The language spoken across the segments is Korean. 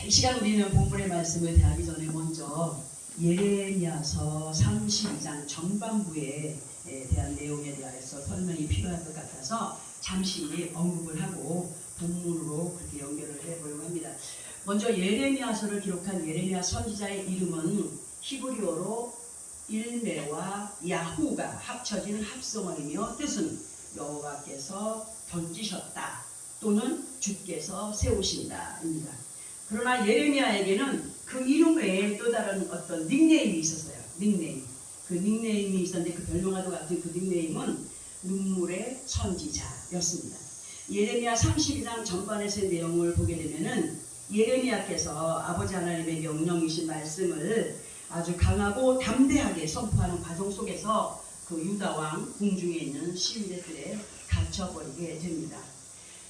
이 시간 우리는 본문의 말씀을 대하기 전에 먼저 예레미야서 32장 전반부에 대한 내용에 대해서 설명이 필요할 것 같아서 잠시 언급을 하고 본문으로 그렇게 연결을 해보려고 합니다. 먼저 예레미야서를 기록한 예레미야 선지자의 이름은 히브리어로 일메와 야후가 합쳐진 합성어이며 뜻은 여호와께서 던지셨다 또는 주께서 세우신다입니다. 그러나 예레미야에게는 그 이름 외에 또 다른 어떤 닉네임이 있었어요. 그 닉네임이 있었는데 그 별명과도 같은 그 닉네임은 눈물의 선지자였습니다. 예레미야 32장 전반에서의 내용을 보게 되면은 예레미야께서 아버지 하나님의 명령이신 말씀을 아주 강하고 담대하게 선포하는 과정 속에서 그 유다 왕 궁중에 있는 시위대 뜰에 갇혀버리게 됩니다.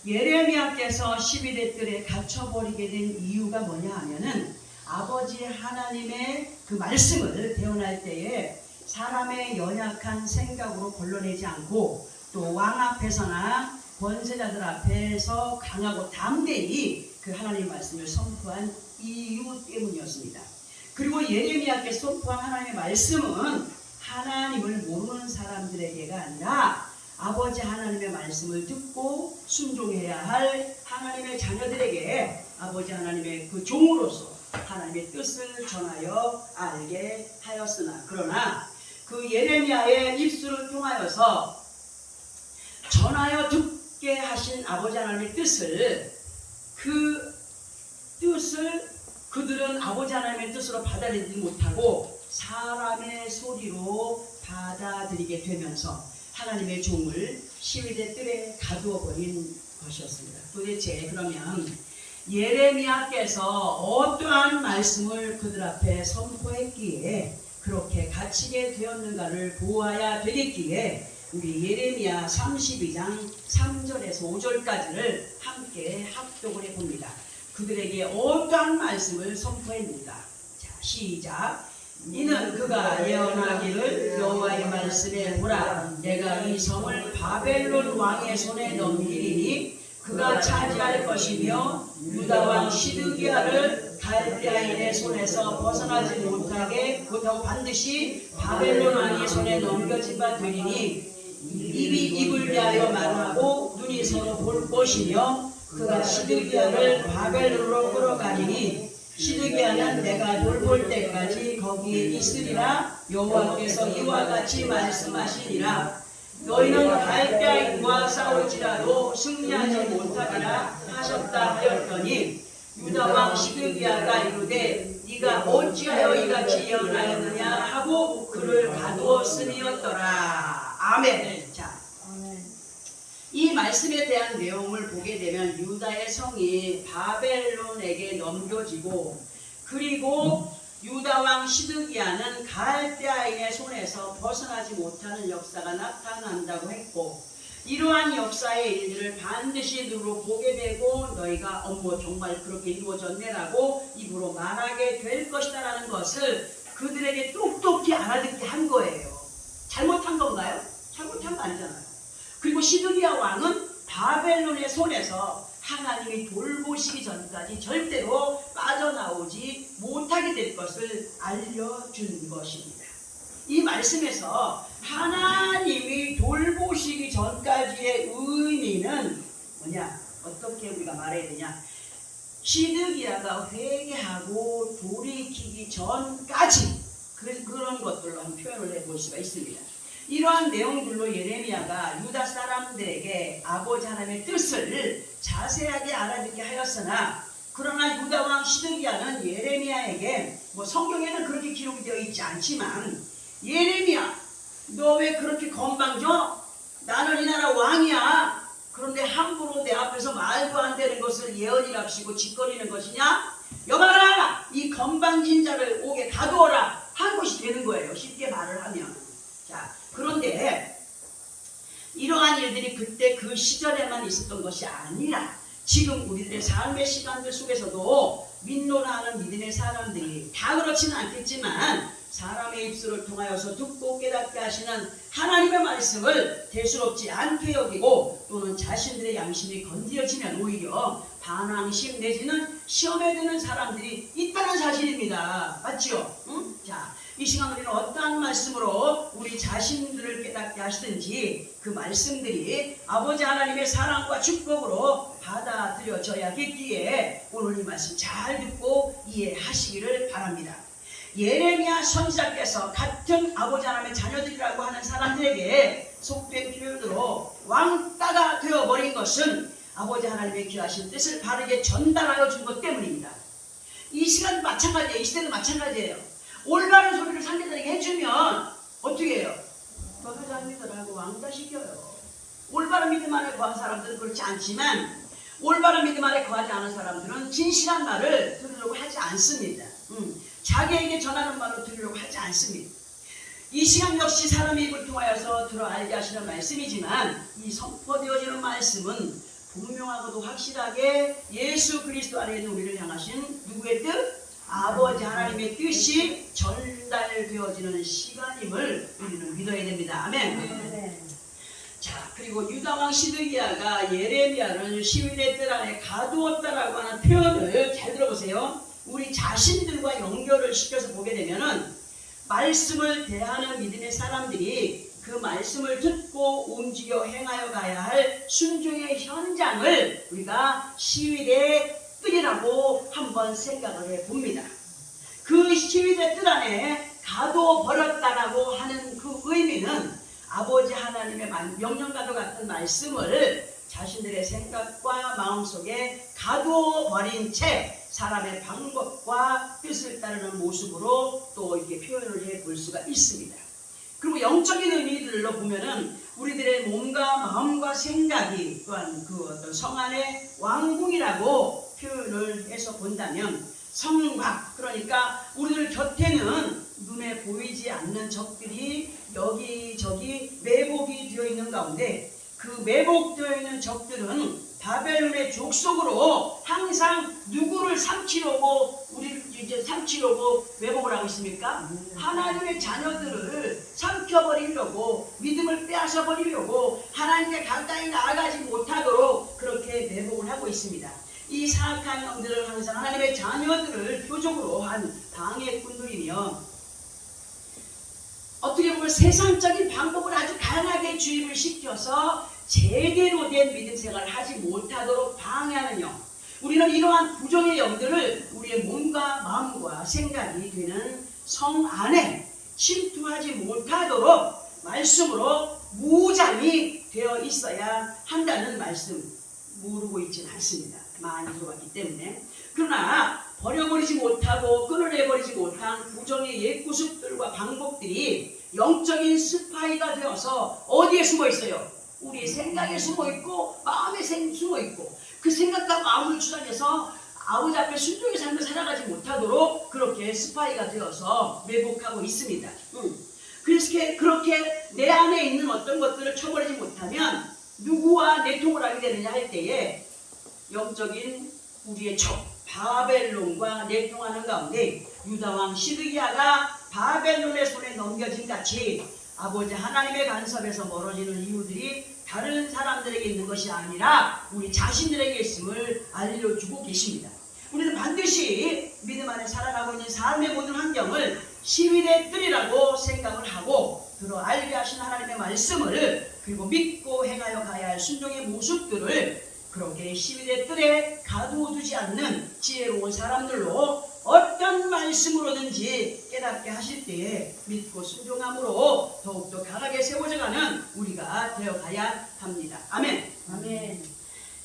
예레미야께서 시위대 뜰에 갇혀버리게 된 이유가 뭐냐 하면은 아버지 하나님의 그 말씀을 대언할 때에 사람의 연약한 생각으로 걸러내지 않고 또 왕 앞에서나 권세자들 앞에서 강하고 담대히 그 하나님 말씀을 선포한 이유 때문이었습니다. 그리고 예레미야께서 선포한 하나님의 말씀은 하나님을 모르는 사람들에게가 아니라 아버지 하나님의 말씀을 듣고 순종해야 할 하나님의 자녀들에게 아버지 하나님의 그 종으로서 하나님의 뜻을 전하여 알게 하였으나 그러나 그 예레미야의 입술을 통하여서 전하여 듣게 하신 아버지 하나님의 뜻을 그들은 아버지 하나님의 뜻으로 받아들이지 못하고 사람의 소리로 받아들이게 되면서 하나님의 종을 시위대 뜰에 가두어 버린 것이었습니다. 도대체 그러면 예레미야께서 어떠한 말씀을 그들 앞에 선포했기에 그렇게 갇히게 되었는가를 보아야 되겠기에 우리 예레미야 32장 3절에서 5절까지를 함께 합독을 해봅니다. 그들에게 어떠한 말씀을 선포했는가. 자, 시작. 이는 그가 예언하기를 여호와의 말씀에 보라, 내가 이 성을 바벨론 왕의 손에 넘기리니 그가 차지할 것이며 유다 왕 시드기야를 갈대아인의 손에서 벗어나지 못하고 반드시 바벨론 왕의 손에 넘겨진 바 되리니 입이 입을 대하여 말하고 눈이 서로 볼 것이며 그가 시드기야를 바벨론으로 끌어가리니 시드기야는 내가 돌볼 때까지 거기에 있으리라. 여호와께서 이와 같이 말씀하시니라. 너희는 갈대아인과 싸울지라도 승리하지 못하리라 하셨다 하였더니 유다 왕 시드기야가 이르되 네가 어찌하여 이같이 예언하였느냐 하고 그를 가두었음이었더라. 아멘. 자, 이 말씀에 대한 내용을 보게 되면 유다의 성이 바벨론에게 넘겨지고 그리고 유다 왕 시드기야는 갈대아인의 손에서 벗어나지 못하는 역사가 나타난다고 했고 이러한 역사의 일들을 반드시 눈으로 보게 되고 너희가 어머 정말 그렇게 이루어졌네라고 입으로 말하게 될 것이다 라는 것을 그들에게 똑똑히 알아듣게 한 거예요. 잘못한 건가요? 잘못한 거 아니잖아요. 그리고 시드기야 왕은 바벨론의 손에서 하나님이 돌보시기 전까지 절대로 빠져나오지 못하게 될 것을 알려준 것입니다. 이 말씀에서 하나님이 돌보시기 전까지의 의미는 뭐냐? 어떻게 우리가 말해야 되냐? 시드기야가 회개하고 돌이키기 전까지 그런 것들로 한번 표현을 해볼 수가 있습니다. 이러한 내용들로 예레미야가 유다 사람들에게 아버지 하나님의 뜻을 자세하게 알아듣게 하였으나 그러나 유다 왕 시드기야는 예레미야에게 성경에는 그렇게 기록이 되어 있지 않지만 예레미야 너 왜 그렇게 건방져? 나는 이 나라 왕이야. 그런데 함부로 내 앞에서 말도 안 되는 것을 예언이랍시고 짓거리는 것이냐? 여봐라 이 건방진 자를 옥에 가두어라 한 것이 되는 거예요. 쉽게 말을 하면. 자, 그런데 이러한 일들이 그때 그 시절에만 있었던 것이 아니라 지금 우리들의 삶의 시간들 속에서도 민노라하는 믿음의 사람들이 다 그렇지는 않겠지만 사람의 입술을 통하여서 듣고 깨닫게 하시는 하나님의 말씀을 대수롭지 않게 여기고 또는 자신들의 양심이 건드려지면 오히려 반항심 내지는 시험에 드는 사람들이 있다는 사실입니다. 맞죠? 응? 자, 이 시간 우리는 어떠한 말씀으로 우리 자신들을 깨닫게 하시든지 그 말씀들이 아버지 하나님의 사랑과 축복으로 받아들여져야겠기에 오늘 이 말씀 잘 듣고 이해하시기를 바랍니다. 예레미야 선지자께서 같은 아버지 하나님의 자녀들이라고 하는 사람들에게 속된 표현으로 왕따가 되어버린 것은 아버지 하나님의 귀하신 뜻을 바르게 전달하여 준 것 때문입니다. 이 시간도 마찬가지예요. 이 시대도 마찬가지예요. 올바른 소리를 상대들에게 해주면 어떻게 해요? 너도 잘 믿으라고 왕따시켜요. 올바른 믿음 안에 거한 사람들은 그렇지 않지만 올바른 믿음 안에 거하지 않은 사람들은 진실한 말을 들으려고 하지 않습니다. 자기에게 전하는 말로 들으려고 하지 않습니다. 이 시간 역시 사람의 입을 통하여서 들어 알게 하시는 말씀이지만 이 선포되어지는 말씀은 분명하고도 확실하게 예수 그리스도 안에 있는 우리를 향하신 누구의 뜻? 아버지 하나님의 뜻이 전달되어지는 시간임을 우리는 믿어야 됩니다. 아멘. 자, 그리고 유다왕 시드기야가 예레미야를 시위대 뜰 안에 가두었다라고 하는 표현을 잘 들어보세요. 우리 자신들과 연결을 시켜서 보게 되면은 말씀을 대하는 믿음의 사람들이 그 말씀을 듣고 움직여 행하여 가야 할 순종의 현장을 우리가 시위대 뜰이라고 한번 생각을 해봅니다. 그 시위대 뜰 안에 가둬 버렸다라고 하는 그 의미는 아버지 하나님의 명령과도 같은 말씀을 자신들의 생각과 마음속에 가두어 버린 채 사람의 방법과 뜻을 따르는 모습으로 또 이렇게 표현을 해 볼 수가 있습니다. 그리고 영적인 의미들로 보면은 우리들의 몸과 마음과 생각이 또한 그 어떤 성 안의 왕궁이라고 표현을 해서 본다면 성곽, 그러니까 우리들 곁에는 눈에 보이지 않는 적들이 여기저기 매복이 되어 있는 가운데 그 매복되어 있는 적들은 바벨론의 족속으로 항상 누구를 삼키려고 우리를 이제 삼키려고 매복을 하고 있습니까? 하나님의 자녀들을 삼켜버리려고 믿음을 빼앗아버리려고 하나님께 가까이 나아가지 못하도록 그렇게 매복을 하고 있습니다. 이 사악한 영들을 항상 하나님의 자녀들을 표적으로 한 방해꾼들이며 어떻게 보면 세상적인 방법을 아주 강하게 주입을 시켜서 제대로 된 믿음 생활을 하지 못하도록 방해하는 영. 우리는 이러한 부정의 영들을 우리의 몸과 마음과 생각이 되는 성 안에 침투하지 못하도록 말씀으로 무장이 되어 있어야 한다는 말씀 모르고 있지는 않습니다. 많이 들어봤기 때문에. 그러나 버려버리지 못하고 끊어내버리지 못한 부정의 옛구습들과 방법들이 영적인 스파이가 되어서 어디에 숨어 있어요? 우리의 생각에 숨어 있고 마음에 숨어 있고 그 생각과 마음을 주장해서 아버지 앞에 순종의 삶을 살아가지 못하도록 그렇게 스파이가 되어서 매복하고 있습니다. 그래서 그렇게 내 안에 있는 어떤 것들을 쳐버리지 못하면 누구와 내통을 하게 되느냐 할 때에 영적인 우리의 적 바벨론과 내통하는 가운데 유다왕 시드기야가 바벨론의 손에 넘겨진 같이 아버지 하나님의 간섭에서 멀어지는 이유들이 다른 사람들에게 있는 것이 아니라 우리 자신들에게 있음을 알려주고 계십니다. 우리는 반드시 믿음 안에 살아가고 있는 삶의 모든 환경을 시위대 뜰이라고 생각을 하고 들어 알게 하신 하나님의 말씀을 그리고 믿고 행하여 가야 할 순종의 모습들을 그렇게 시위대 뜰에 가두어두지 않는 지혜로운 사람들로 어떤 말씀으로든지 깨닫게 하실 때에 믿고 순종함으로 더욱더 강하게 세워져가는 우리가 되어가야 합니다. 아멘. 아멘.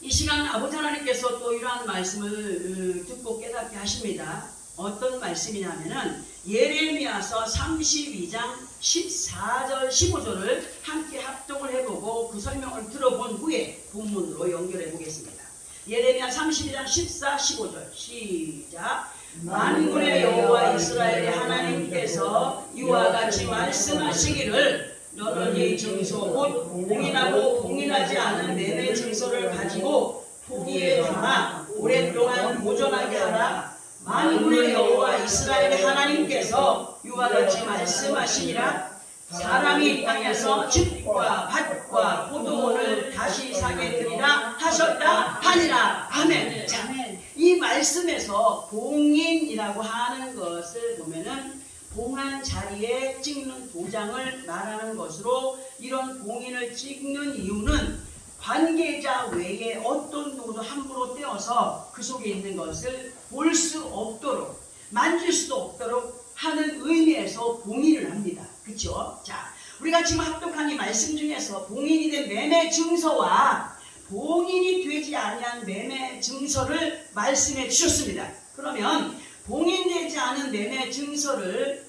이 시간 아버지 하나님께서 또 이러한 말씀을 듣고 깨닫게 하십니다. 어떤 말씀이냐면은 예레미야서 32장 14절 15절을 함께 합독을 해보고 그 설명을 들어본 후에 본문으로 연결해 보겠습니다. 예레미야 32장 14, 15절 시작. 만군의 여호와 이스라엘의 하나님께서 이와 같이 말씀하시기를 너는 이 증소 곧 봉인하고 봉인하지 않은 매매 증소를 가지고 포기에 담아 오랫동안 보존하게 하라. 만군의 여호와 이스라엘의 하나님께서 이와 같이 말씀하시니라. 사람이 이 땅에서 집과 밭과 포도원을 다시 사게 되리라 하셨다 하니라. 아멘. 자, 이 말씀에서 봉인이라고 하는 것을 보면은 봉한 자리에 찍는 도장을 말하는 것으로, 이런 봉인을 찍는 이유는 관계자 외에 어떤 누구도 함부로 떼어서 그 속에 있는 것을 볼 수 없도록, 만질 수도 없도록 하는 의미에서 봉인을 합니다. 그렇죠? 자, 우리가 지금 합독한 이 말씀 중에서 봉인이 된 매매 증서와 봉인이 되지 아니한 매매 증서를 말씀해 주셨습니다. 그러면 봉인되지 않은 매매 증서를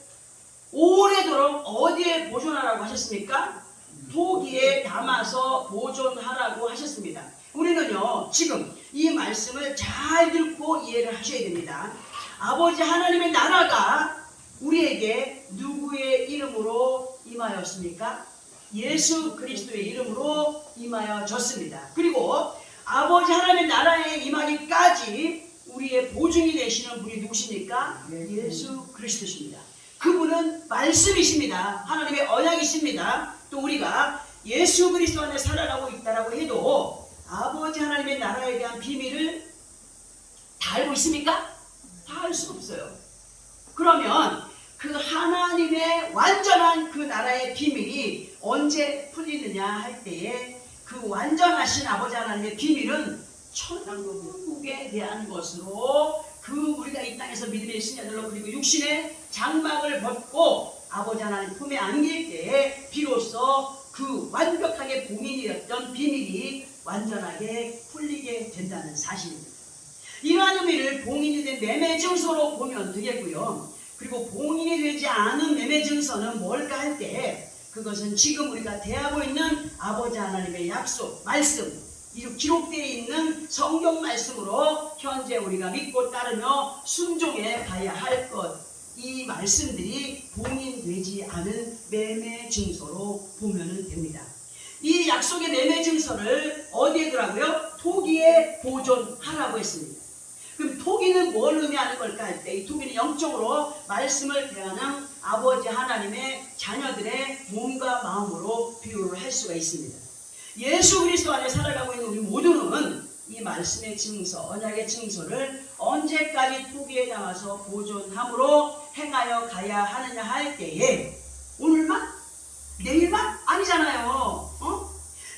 오래도록 어디에 보존하라고 하셨습니까? 토기에 담아서 보존하라고 하셨습니다. 우리는요, 지금 이 말씀을 잘 듣고 이해를 하셔야 됩니다. 아버지 하나님의 나라가 우리에게 누구의 이름으로 임하였습니까? 예수 그리스도의 이름으로 임하여졌습니다. 그리고 아버지 하나님의 나라에 임하기까지 우리의 보증이 되시는 분이 누구십니까? 예수 그리스도십니다. 그분은 말씀이십니다. 하나님의 언약이십니다. 또 우리가 예수 그리스도 안에 살아가고 있다라고 해도 아버지 하나님의 나라에 대한 비밀을 다 알고 있습니까? 다 알 수 없어요. 그러면 그 하나님의 완전한 그 나라의 비밀이 언제 풀리느냐 할 때에, 그 완전하신 아버지 하나님의 비밀은 천국에 대한 것으로, 그 우리가 이 땅에서 믿음의 신자들로 그리고 육신의 장막을 벗고 아버지 하나님 품에 안길 때에 비로소 그 완벽하게 봉인이었던 비밀이 완전하게 풀리게 된다는 사실입니다. 이러한 의미를 봉인이 된 매매 증서로 보면 되겠고요. 그리고 봉인이 되지 않은 매매 증서는 뭘까 할 때, 그것은 지금 우리가 대하고 있는 아버지 하나님의 약속, 말씀, 기록되어 있는 성경 말씀으로 현재 우리가 믿고 따르며 순종해 가야 할 것, 이 말씀들이 봉인되지 않은 매매 증서로 보면 됩니다. 이 약속의 매매 증서를 어디에 두라고요? 토기에 보존하라고 했습니다. 그럼 토기는 뭘 의미하는 걸까 할 때, 이 토기는 영적으로 말씀을 대하는 아버지 하나님의 자녀들의 몸과 마음으로 비유를 할 수가 있습니다. 예수 그리스도 안에 살아가고 있는 우리 모두는 이 말씀의 증서, 언약의 증서를 언제까지 토기에 담아서 보존함으로 행하여 가야 하느냐 할 때에, 오늘만? 내일만? 아니잖아요.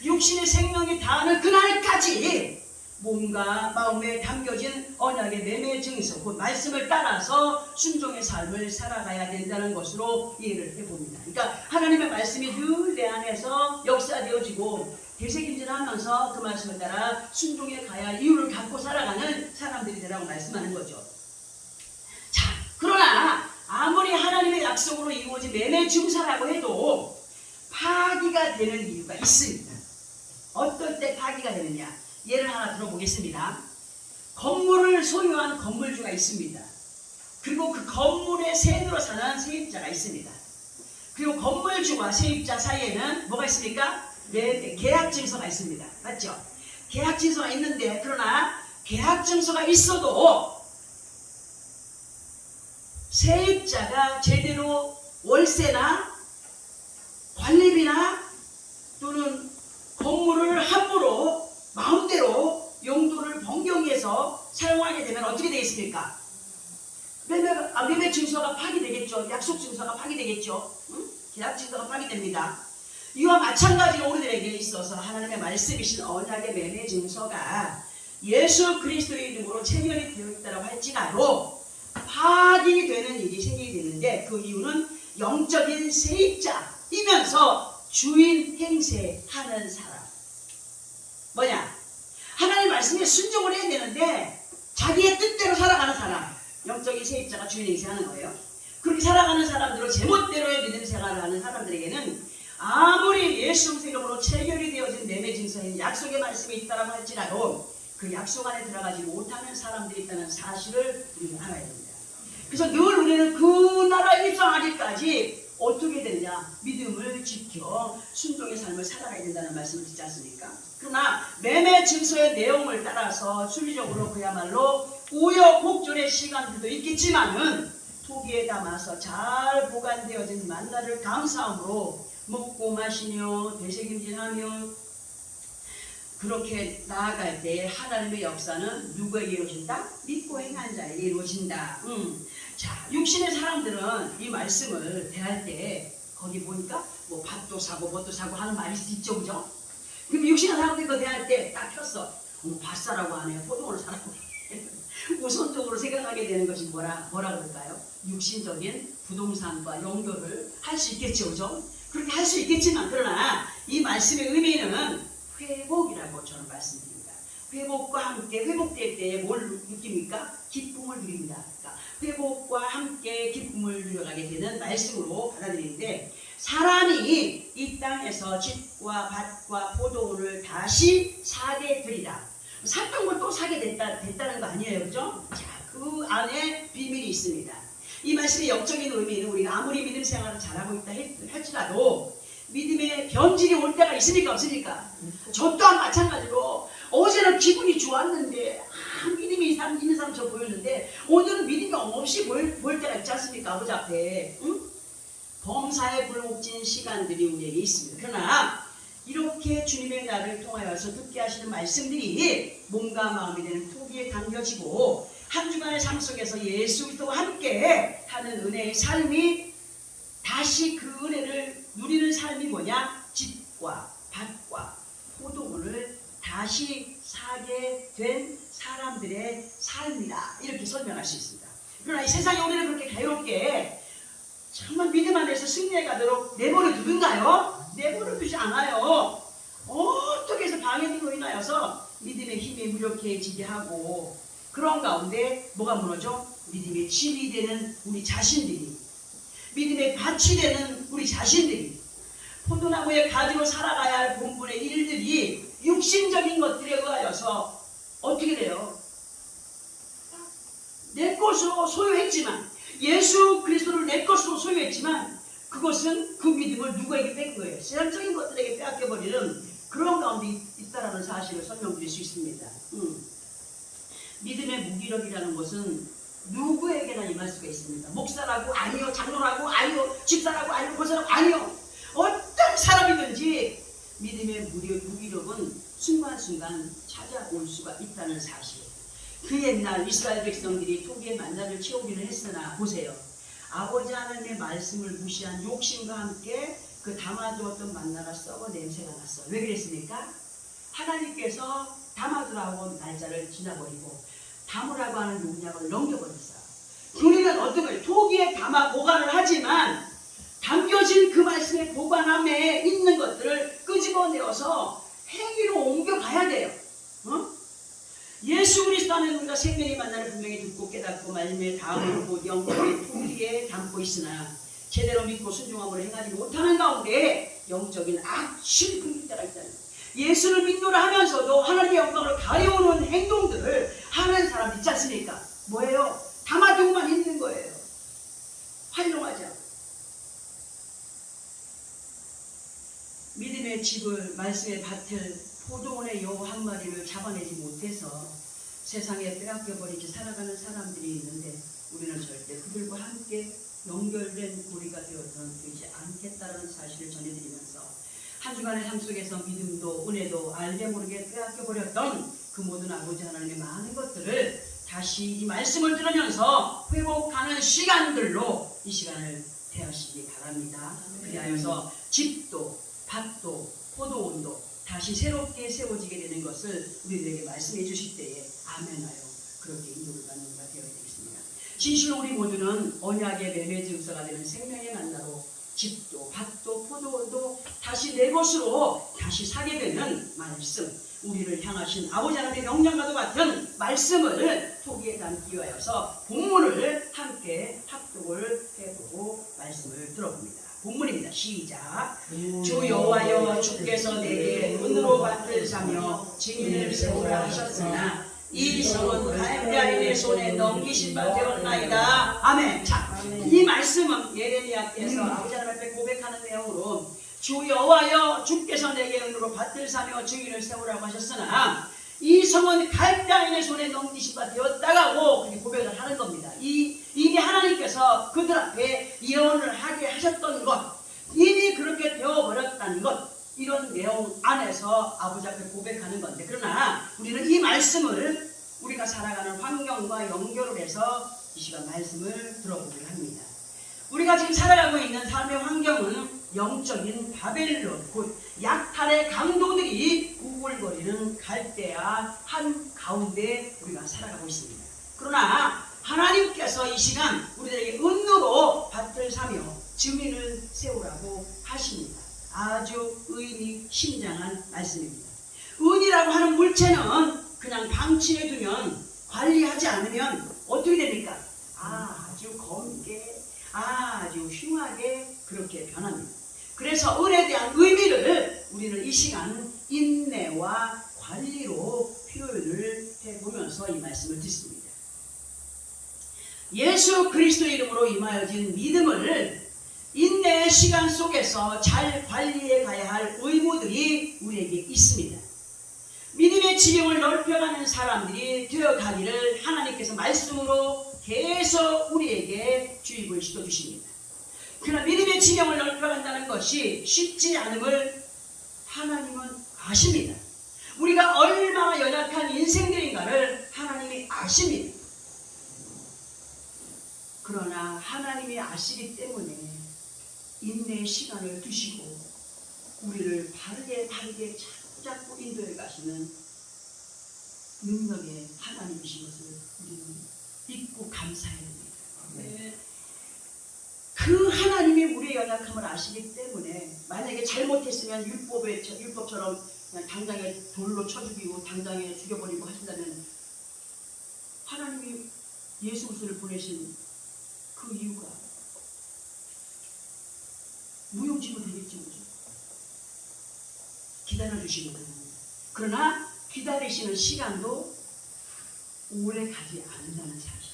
육신의 생명이 다하는 그날까지 몸과 마음에 담겨진 언약의 매매 증서, 그 말씀을 따라서 순종의 삶을 살아가야 된다는 것으로 이해를 해봅니다. 그러니까 하나님의 말씀이 늘 내 안에서 역사되어지고 되새김질하면서 그 말씀을 따라 순종해 가야 할 이유를 갖고 살아가는 사람들이 되라고 말씀하는 거죠. 자, 그러나 아무리 하나님의 약속으로 이루어진 매매 증서라고 해도 파기가 되는 이유가 있습니다. 어떨 때 파기가 되느냐? 예를 하나 들어보겠습니다. 건물을 소유한 건물주가 있습니다. 그리고 그 건물에 세입으로 사는 세입자가 있습니다. 그리고 건물주와 세입자 사이에는 뭐가 있습니까? 계약증서가 있습니다. 맞죠? 계약증서가 있는데, 그러나 계약증서가 있어도 세입자가 제대로 월세나 관리비나 또는 건물을 함부로 마음대로 용도를 변경해서 사용하게 되면 어떻게 되겠습니까? 매매 증서가 파기되겠죠. 약속 증서가 파기되겠죠. 계약 증서가 파기됩니다. 이와 마찬가지로 우리들에게 있어서 하나님의 말씀이신 언약의 매매 증서가 예수 그리스도의 이름으로 체결이 되어 있다고 할지라도 파기되는 일이 생기게 되는데, 그 이유는 영적인 세입자이면서 주인 행세하는 사람. 뭐냐? 하나님 말씀에 순종을 해야 되는데 자기의 뜻대로 살아가는 사람, 영적인 세입자가 주인 행세하는 거예요. 그렇게 살아가는 사람들을 제멋대로의 믿음 생활을 하는 사람들에게는 아무리 예수 이름으로 체결이 되어진 매매 증서인 약속의 말씀이 있다고 할지라도 그 약속 안에 들어가지 못하는 사람들이 있다는 사실을 우리는 알아야 됩니다. 그래서 늘 우리는 그 나라에 입성하기까지 어떻게 되느냐? 믿음을 지켜 순종의 삶을 살아가야 된다는 말씀을 듣지 않습니까? 그러나 매매 증서의 내용을 따라서 순리적으로 그야말로 우여곡절의 시간들도 있겠지만은 토기에 담아서 잘 보관되어진 만나를 감사함으로 먹고 마시며 되새김질하며 그렇게 나아갈 때 하나님의 역사는 누구에게 이루어진다? 믿고 행한 자에게 이루어진다. 자, 육신의 사람들은 이 말씀을 대할 때 거기 보니까 뭐 밭도 사고 뭣도 사고 하는 말이 있죠, 그죠? 그럼 육신의 사람들이 그거 대할 때 딱 켰어. 밭 사라고 하네요. 포도를 사라고. 우선적으로 생각하게 되는 것이 뭐라 그럴까요? 육신적인 부동산과 연결을 할 수 있겠죠, 그죠? 그렇게 할 수 있겠지만 그러나 이 말씀의 의미는 회복이라고 저는 말씀드립니다. 회복과 함께 회복될 때에 뭘 느낍니까? 기쁨을 누립니다. 그러니까 회복과 함께 기쁨을 누려가게 되는 말씀으로 받아들이는데 사람이 이 땅에서 집과 밭과 포도원을 다시 사게 되리라. 샀던 걸 또 사게 됐다는 거 아니에요, 그죠? 자, 그 안에 비밀이 있습니다. 이 말씀의 영적인 의미는 우리가 아무리 믿음 생활을 잘하고 있다 할지라도 믿음의 변질이 올 때가 있습니까, 없습니까? 저 또한 마찬가지로 어제는 기분이 좋았는데 믿음이 있는 사람처럼 보였는데 오늘은 믿음이 없이 보일 때가 있지 않습니까? 아버지 앞에. 응? 범사에 불목진 시간들이 우리에게 있습니다. 그러나 이렇게 주님의 나를 통하여서 듣게 하시는 말씀들이 몸과 마음이 되는 토기에 담겨지고 한 주간의 삶 속에서 예수 그리스도와 함께 하는 은혜의 삶이 다시 그 은혜를 누리는 삶이 뭐냐? 집과 밭과 포도원을 다시 사게 된 사람들의 삶이다. 이렇게 설명할 수 있습니다. 그러나 이 세상에 우리는 그렇게 자유롭게 정말 믿음 안에서 승리해 가도록 내버려 두든가요? 내버려 두지 않아요. 어떻게 해서 방해로 인하여서 믿음의 힘이 무력해지게 하고 그런 가운데 뭐가 무너져? 믿음의 집이 되는 우리 자신들이, 믿음의 밭이 되는 우리 자신들이, 포도나무의 가지로 살아가야 할 본분의 일들이 육신적인 것들에 의하여서 어떻게 돼요? 내 것으로 소유했지만, 예수 그리스도를 내 것으로 소유했지만 그것은 그 믿음을 누구에게 뺀 거예요? 세상적인 것들에게 빼앗겨버리는 그런 가운데 있다라는 사실을 설명드릴 수 있습니다. 믿음의 무기력이라는 것은 누구에게나 임할 수가 있습니다. 목사라고 아니요, 장로라고 아니요, 집사라고 아니요, 권사라고 아니요. 어떤 사람이든지 믿음의 무기력은 순간순간 찾아올 수가 있다는 사실. 그 옛날 이스라엘 백성들이 토기의 만나를 채우기는 했으나 보세요. 아버지 하나님의 말씀을 무시한 욕심과 함께 그 담아두었던 만나가 썩어 냄새가 났어요. 왜 그랬습니까? 하나님께서 담아두라고 날짜를 지나버리고 담으라고 하는 용량을 넘겨버렸어요. 우리는 어떤 거예요? 토기에 담아 보관을 하지만 담겨진 그 말씀의 보관함에 있는 것들을 끄집어내어서 행위로 옮겨가야 돼요. 예수 그리스도 안에 우리가 생명의 만나를 분명히 듣고 깨닫고 말씀의 다음으로 곧 영적인 토기에 담고 있으나 제대로 믿고 순종함으로 행하지 못하는 가운데 영적인 악취를 품을 때가 있다는 거예요. 예수를 믿노라 하면서도 하나님의 영광을 가려우는 행동들을 하는 사람 있지 않습니까? 뭐예요? 담아두고만 있는 거예요. 활용하지 않고. 믿음의 집을, 말씀의 밭을, 포도원의 여 한 마리를 잡아내지 못해서 세상에 빼앗겨버리지 살아가는 사람들이 있는데 우리는 절대 그들과 함께 연결된 고리가 되어서는 되지 않겠다는 사실을 전해드리면서 한 주간의 삶 속에서 믿음도 은혜도 알게 모르게 빼앗겨버렸던 그 모든 아버지 하나님의 많은 것들을 다시 이 말씀을 들으면서 회복하는 시간들로 이 시간을 대하시기 바랍니다. 그리하여서 집도 밭도 포도원도 다시 새롭게 세워지게 되는 것을 우리들에게 말씀해 주실 때에 아멘하여 그렇게 인도를 받는 자가 되어야 되겠습니다. 진실로 우리 모두는 언약의 매매 증서가 되는 생명의 만나로 집도 밭도 포도원도 다시 내 것으로 다시 사게 되는 말씀, 우리를 향하신 아버지 하나님의 명령과도 같은 말씀을 토기에 담기 위하여서 본문을 함께 합독을 해보고 말씀을 들어봅니다. 본문입니다. 시작. 주 여호와여 주께서 내게 은으로 밭을 사며 증인을 세우라 하셨으나 이 성은 갈대아인의 손에 넘기신 바 되었나이다. 아멘. 자, 이 말씀은 예레미야께서 아버지 하나님 앞에 고백하는 내용으로 주 여호와여 주께서 내게 은으로 밭을 사며 증인을 세우라고 하셨으나 이 성은 갈대아인의 손에 넘기신 바 되었다고 고백을 하는 겁니다. 이미 하나님께서 예언을 하게 하셨던 것, 이미 그렇게 되어버렸다는 것, 이런 내용 안에서 아버지 앞에 고백하는 건데, 그러나 우리는 이 말씀을 우리가 살아가는 환경과 연결을 해서 이 시간 말씀을 들어보기로 합니다. 우리가 지금 살아가고 있는 삶의 환경은 영적인 바벨론, 곧 약탈의 강도들이 우글거리는 갈대아 한가운데 우리가 살아가고 있습니다. 그러나 하나님께서 이 시간 우리들에게 은으로 밭을 사며 증인을 세우라고 하십니다. 아주 의미심장한 말씀입니다. 은이라고 하는 물체는 그냥 방치해 두면, 관리하지 않으면 어떻게 됩니까? 아주 검게, 아주 흉하게 그렇게 변합니다. 그래서 은에 대한 의미를 우리는 이 시간 인내와 관리로 표현을 해보면서 이 말씀을 듣습니다. 예수 그리스도의 이름으로 임하여진 믿음을 인내의 시간 속에서 잘 관리해 가야 할 의무들이 우리에게 있습니다. 믿음의 지경을 넓혀가는 사람들이 되어가기를 하나님께서 말씀으로 계속 우리에게 주입을 시켜주십니다. 그러나 믿음의 지경을 넓혀간다는 것이 쉽지 않음을 하나님은 아십니다. 우리가 얼마나 연약한 인생들인가를 하나님이 아십니다. 그러나 하나님이 아시기 때문에 인내의 시간을 두시고 우리를 바르게 자꾸 인도해 가시는 능력의 하나님이신 것을 우리는 믿고 감사해야 됩니다. 네. 그 하나님이 우리의 연약함을 아시기 때문에 만약에 잘못했으면 율법처럼 그냥 당장에 돌로 쳐 죽이고 당장에 죽여버리고 하신다면, 하나님이 예수 그리스도를 보내신 그 이유가 무용지물 되겠지 뭐죠. 기다려주시는 거예요. 그러나 기다리시는 시간도 오래 가지 않는다는 사실.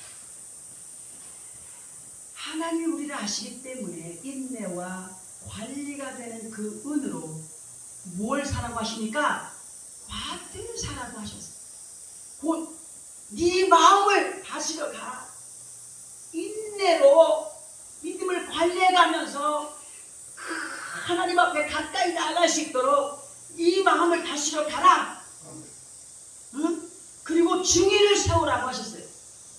하나님이 우리를 아시기 때문에 인내와 관리가 되는 그 은으로 뭘 사라고 하십니까? 밭을 사라고 하셨어요. 곧 네 마음을 다스려 가. 인내로 믿음을 관리해가면서 하나님 앞에 가까이 나아갈 수 있도록 이 마음을 다스려 가라. 응? 그리고 증인을 세우라고 하셨어요.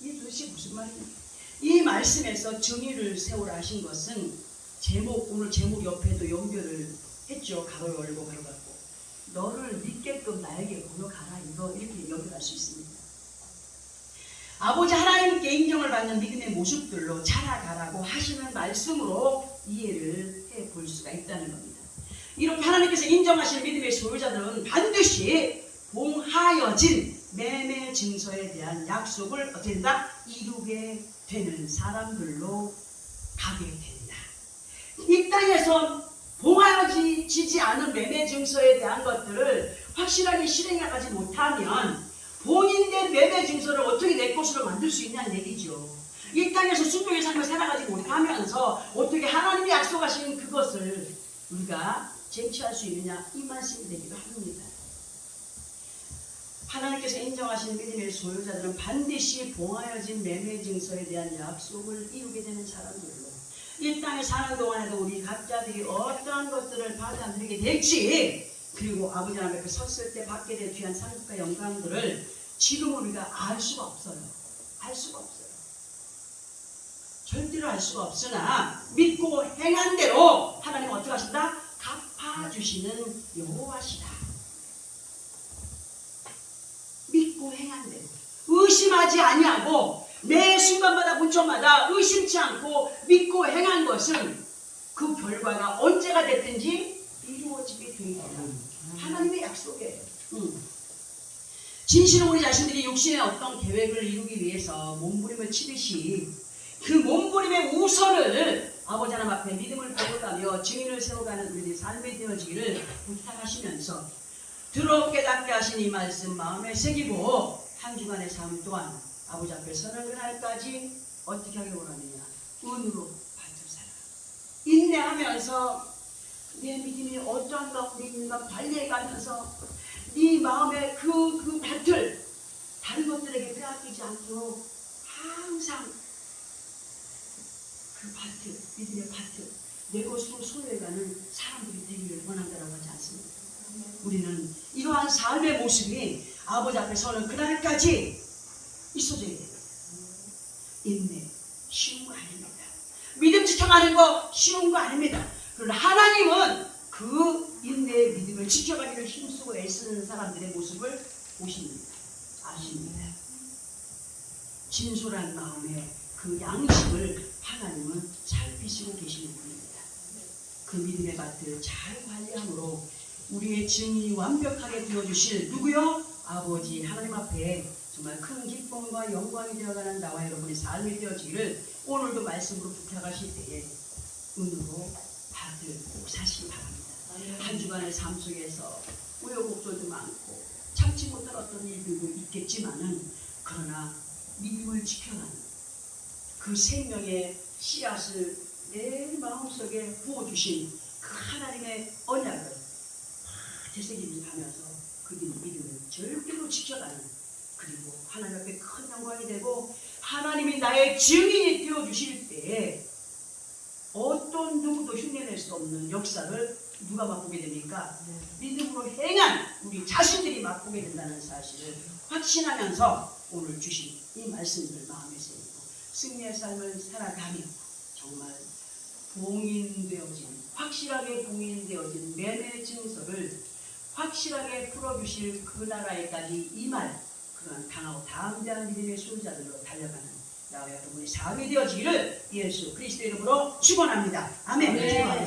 이게 도대체 무슨 말입니까? 이 말씀에서 증인을 세우라 하신 것은 오늘 제목 옆에도 연결을 했죠. 가로 열고 가로 닫고. 너를 믿게끔 나에게 보여가라. 이렇게 연결할 수 있습니다. 아버지 하나님께 인정을 받는 믿음의 모습들로 자라가라고 하시는 말씀으로 이해를 해볼 수가 있다는 겁니다. 이렇게 하나님께서 인정하시는 믿음의 소유자들은 반드시 봉하여진 매매 증서에 대한 약속을 어떻게 된다? 이루게 되는 사람들로 가게 된다. 이 땅에서 봉하여지지 않은 매매 증서에 대한 것들을 확실하게 실행해 가지 못하면 본인의 매매 증서를 어떻게 내 것으로 만들 수 있냐는 얘기죠. 이 땅에서 순종의 삶을 살아가지 못하면서 어떻게 하나님이 약속하신 그것을 우리가 쟁취할 수 있느냐, 이 말씀이 되기도 합니다. 하나님께서 인정하신 믿음의 소유자들은 반드시 봉하여진 매매 증서에 대한 약속을 이루게 되는 사람들로 이 땅에 사는 동안에도 우리 각자들이 어떠한 것들을 받아 누리게 될지, 그리고 아버지 하나님 앞에 섰을 때 받게 될 귀한 상급과 영광들을 지금 우리가 알 수가 없어요. 알 수가 없어요. 절대로 알 수가 없으나 믿고 행한 대로 하나님은 어떻게 하신다? 갚아주시는 여호와시다. 믿고 행한 대로 의심하지 아니하고 매 순간마다 문초마다 의심치 않고 믿고 행한 것은 그 결과가 언제가 됐든지 이루어지게 됩니다. 하나님의 약속이에요. 진실은 우리 자신들이 육신의 어떤 계획을 이루기 위해서 몸부림을 치듯이 그 몸부림의 우선을 아버지 하나님 앞에 믿음을 보고가며 증인을 세워가는 우리들의 삶이 되어지기를 부탁하시면서 들어 깨닫게 하신 이 말씀 마음에 새기고 한 주간의 삶 동안 아버지 앞에 서는 그날까지 어떻게 하기를 원하느냐? 은으로 밭을 살아 인내하면서 내 믿음이 어떠한 가운데 있는가 관리해가면서 네 마음의 그 밭을 다른 것들에게 빼앗기지 않도록 항상 그 파트, 믿음의 파트, 내 것으로 소유해가는 사람들이 되기를 원한다라고 하지 않습니까? 우리는 이러한 삶의 모습이 아버지 앞에 서는 그날까지 있어져야 돼요. 인내, 쉬운 거 아닙니다. 믿음 지켜가는 거 쉬운 거 아닙니다. 그러나 하나님은 그 인내의 믿음을 지켜가기를 힘쓰고 애쓰는 사람들의 모습을 보십니다. 아십니다. 진솔한 마음에 그 양식을 하나님은 살피시고 계시는 분입니다. 그 믿음의 밭을 잘 관리함으로 우리의 증인이 완벽하게 되어주실 누구요? 아버지 하나님 앞에 정말 큰 기쁨과 영광이 되어가는 나와 여러분의 삶이 되어지기를 오늘도 말씀으로 부탁하실 때에 은으로 밭을 꼭 사시기 바랍니다. 한 주간의 삶 속에서 우여곡절도 많고 참지 못할 어떤 일들도 있겠지만은 그러나 믿음을 지켜가는 그 생명의 씨앗을 내 마음속에 부어주신 그 하나님의 언약을 되새김하면서 그 믿음을 절대로 지켜가는, 그리고 하나님 앞에 큰 영광이 되고 하나님이 나의 증인이 되어주실 때에 어떤 누구도 흉내낼 수 없는 역사를 누가 맛보게 됩니까? 믿음으로 행한 우리 자신들이 맛보게 된다는 사실을 확신하면서 오늘 주신 이 말씀들을 마음에 새기고 승리의 삶을 살아가며 정말 봉인되어진, 확실하게 봉인되어진 매매 증서를 확실하게 풀어주실 그 나라에까지 임할 그러한 강하고 담대한 믿음의 소유자들로 달려가는 나와 여러분의 삶이 되어지기를 예수 그리스도의 이름으로 축원합니다. 아멘.